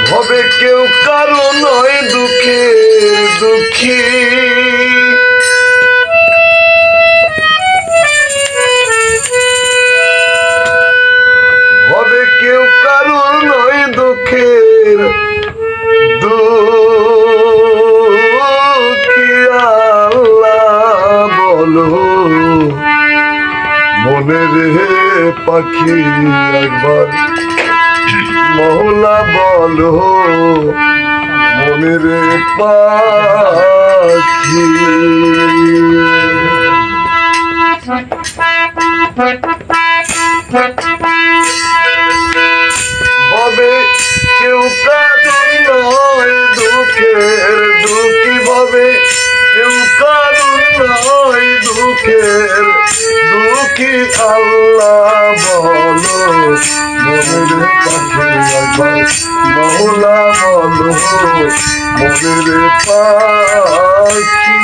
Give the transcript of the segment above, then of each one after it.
ভবে কেউ কারো নয় দুঃখের দুঃখী, ভবে কেউ কারো নয় দুঃখের দুঃখী। আল্লাহ বলো মনের পাখি একবার, মওলা বলো মনের পাখি। ভবে কেউ কারো নয় দুঃখের দুঃখী, ভবে কেউ কারো নয় দুঃখের দুঃখী। আল্লাহ বলো মনের পাখি একবার, মওলা বলো মনের পাখি।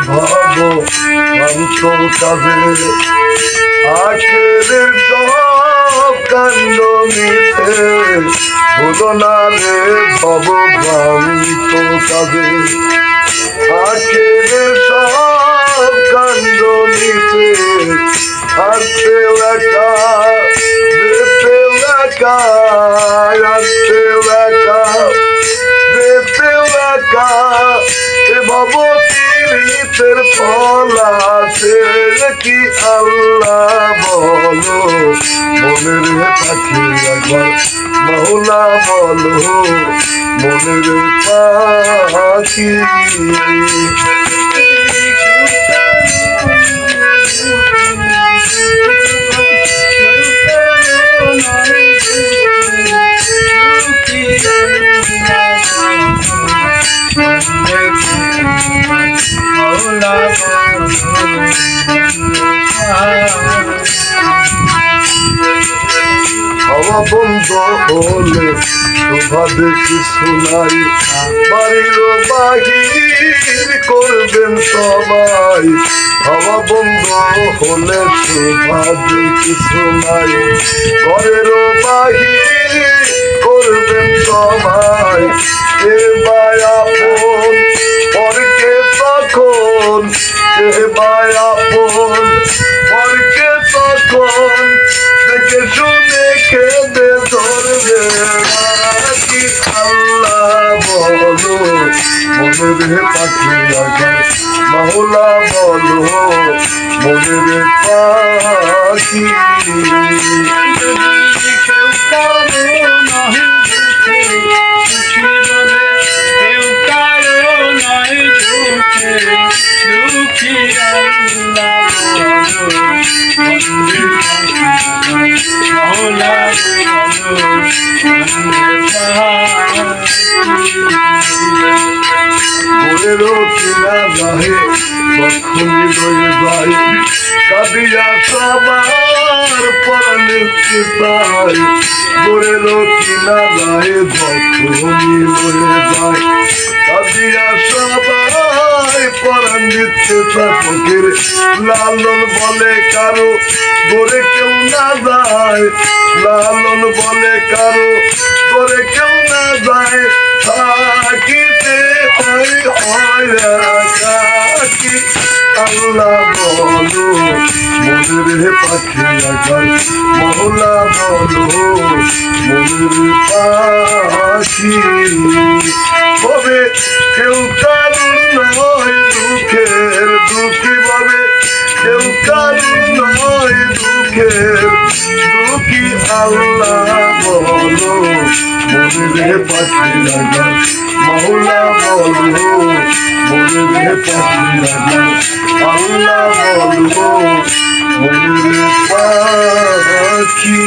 ভব অন্তর কাজে আখেরের সব কাণ্ড মিথ্যে, হলো না রে ভব ভ্রান্ত কাজে আখেরের সব কাণ্ড মিথ্যে। আসতে একা যেতে একা, আসতে একা যেতে একা, এ ভব পীড়িতের ফল আছে কি। আল্লাহ বলো মনের পাখি একবার, মওলা বলো মনের পাখি। হাওয়া বন্ধ হলে শোভা দেখি শোনাই, বাড়ির বাহির করবেন সবাই। হাওয়া বন্ধ হলে শোভা দেখি শোনাই, ঘরের বাহির করবেন সবাই। কে বাই আপন পরকে তখন, কে বাই আপন পরকে তখন, দেখে শুনে খেদে ধরবে নাকি। আল্লাহ বলো মনের পাখি একবার, মওলা বলো মনের পাখি। কেউ কারো নয় কেউ কারো নয় দুঃখী। আল্লাহ ভোরেরও কিনা গাহে কখন হৃদয়ে যায়, কাঁদিয়া সবার পরাণে চাই। ভোরেরও কিনা গাহে যখন হৃদয়ে যায়, কাঁদিয়া সবাই পরাণ দিচ্ছে চাকর। লালন বলে কারো গোরে কেউ না যায়, লালন বলে কারো গোরে কেউ না যায়। থাকিতে হয় একাকী। আল্লাহ বলো মনের পাখি একবার, মওলা বলো মনের পাখি। ভবে কেউ কারো নয় দুঃখের দুঃখী, ভবে কেউ কারো নয় দুঃখের দুঃখী। আল্লাহ বলো মনের পাখি একবার, মওলা বলো মনের পাখি একবার। আল্লাহ বলো মনের পাখি।